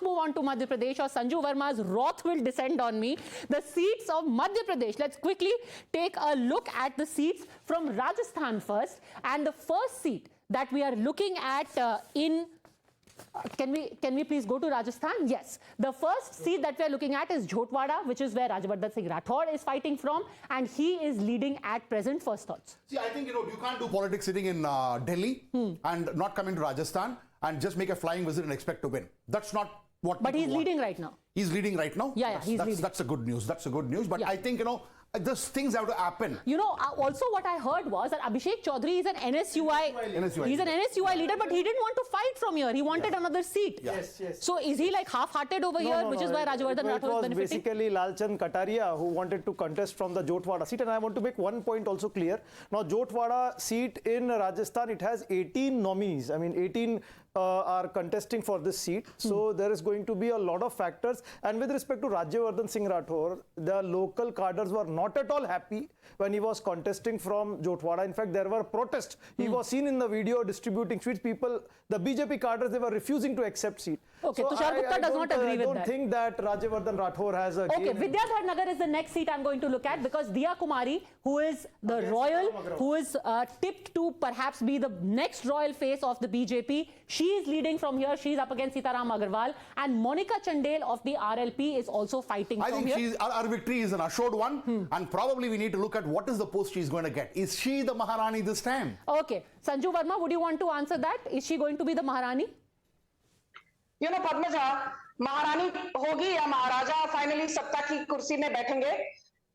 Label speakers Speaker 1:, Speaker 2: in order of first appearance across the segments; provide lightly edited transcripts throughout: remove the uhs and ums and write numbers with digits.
Speaker 1: Move on to Madhya Pradesh, or Sanju Verma's wrath will descend on me. The seats of Madhya Pradesh. Let's quickly take a look at the seats from Rajasthan first. And the first seat that we are looking at can we please go to Rajasthan? Yes. The first seat that we are looking at is Jhotwada, which is where Rajyavardhan Singh Rathod is fighting from, and he is leading at present. First thoughts?
Speaker 2: See, I think, you can't do politics sitting in Delhi and not come into Rajasthan and just make a flying visit and expect to win. That's not what.
Speaker 1: But he's leading right now.
Speaker 2: He's leading right now?
Speaker 1: Yeah, he's leading.
Speaker 2: That's a good news. That's a good news. But yeah. I think, those things have to happen.
Speaker 1: Also what I heard was that Abhishek Chaudhary is an NSUI. He's an NSUI leader, but he didn't want to fight from here. He wanted another seat.
Speaker 3: Yes.
Speaker 1: So is he like half-hearted over here, which is why Rajyavardhan Rathod is benefiting?
Speaker 3: It was basically Lalchand Kataria who wanted to contest from the Jhotwada seat. And I want to make one point also clear. Now, Jhotwada seat in Rajasthan, it has 18 nominees. I mean, 18 are contesting for this seat. So there is going to be a lot of factors. And with respect to Rajyavardhan Singh Rathod, the local cadres were not at all happy when he was contesting from Jhotwada. In fact, there were protests. He was seen in the video distributing sweets. People, the BJP cadres, they were refusing to accept seat.
Speaker 1: Okay, so Tushar Gupta does not agree with that.
Speaker 3: I don't think that Rajyavardhan Rathod has a
Speaker 1: Okay, Vidyadhar Nagar is the next seat I'm going to look at, because Diya Kumari, who is the royal, who is tipped to perhaps be the next royal face of the BJP, she is leading from here. She's up against Sitaram Agarwal, and Monica Chandel of the RLP is also fighting from here.
Speaker 2: I think our victory is an assured one, and probably we need to look at what is the post she's going to get. Is she the Maharani this time?
Speaker 1: Okay, Sanju Verma, would you want to answer that? Is she going to be the Maharani?
Speaker 4: Padmaja, Maharani hogi ya Maharaja finally सत्ता की कुर्सी में बैठेंगे.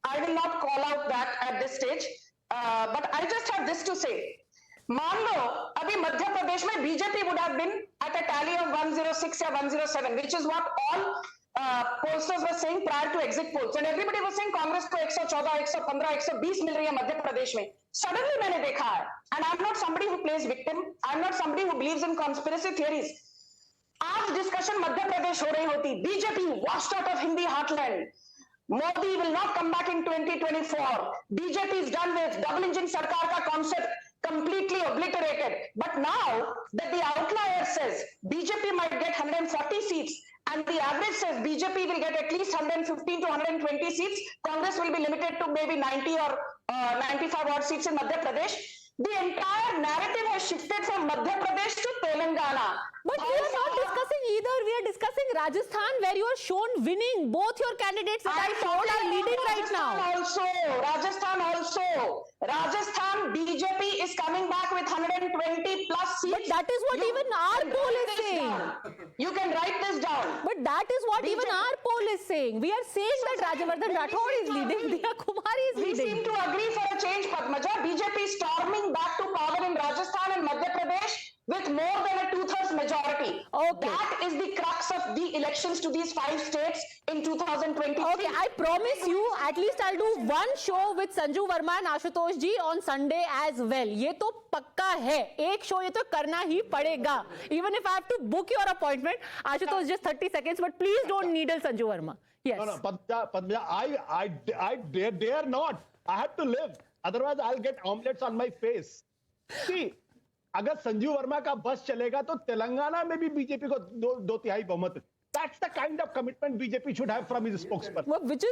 Speaker 4: I will not call out that at this stage, but I just have this to say. मान लो अभी मध्य प्रदेश में BJP would have been at a tally of 106 या 107, which is what all pollsters were saying prior to exit polls, and everybody was saying Congress को 114, 115, 120 मिल रही है मध्य प्रदेश में. Suddenly मैंने देखा है, and I'm not somebody who plays victim. I'm not somebody who believes in conspiracy theories. आज discussion Madhya Pradesh हो रही होती, BJP washed out of Hindi heartland. Modi will not come back in 2024. BJP is done with double engine sarkar ka concept, completely obliterated. But now that the outlier says BJP might get 140 seats and the average says BJP will get at least 115 to 120 seats, Congress will be limited to maybe 90 or 95 odd seats in Madhya Pradesh. The entire narrative has shifted from Madhya Pradesh to Telangana.
Speaker 1: But we are not discussing either. We are discussing Rajasthan, where you are shown winning. Both your candidates that I showed are leading right now. Rajasthan BJP is coming back with 120 plus seats. But that is what even our poll is saying.
Speaker 4: You can write this down.
Speaker 1: But that is what even our poll is saying. We are saying that Rajyavardhan Rathod is leading, Diya Kumari is leading.
Speaker 4: We seem to agree for a change, Padmaja. BJP storming back to power in Rajasthan and Madhya Pradesh with more than a 2/3 majority.
Speaker 1: Okay.
Speaker 4: That is the crux of the elections to these 5 states in 2023.
Speaker 1: Okay, I promise you, at least I'll do one show with Sanju Verma and Ashutosh ji on Sunday as well. ये तो पक्का है. एक show ये तो करना ही पड़ेगा. Even if I have to book your appointment, Ashutosh, just 30 seconds, but please don't needle Sanju Verma. Yes.
Speaker 5: No, Padmaja, I dare not. I have to live. Otherwise, I'll get omelets on my face. See, अगर संजीव वर्मा का बस चलेगा तो तेलंगाना में भी BJP को 2/3 बहुमत. That's the kind of commitment BJP should have from his spokesperson.
Speaker 1: Which is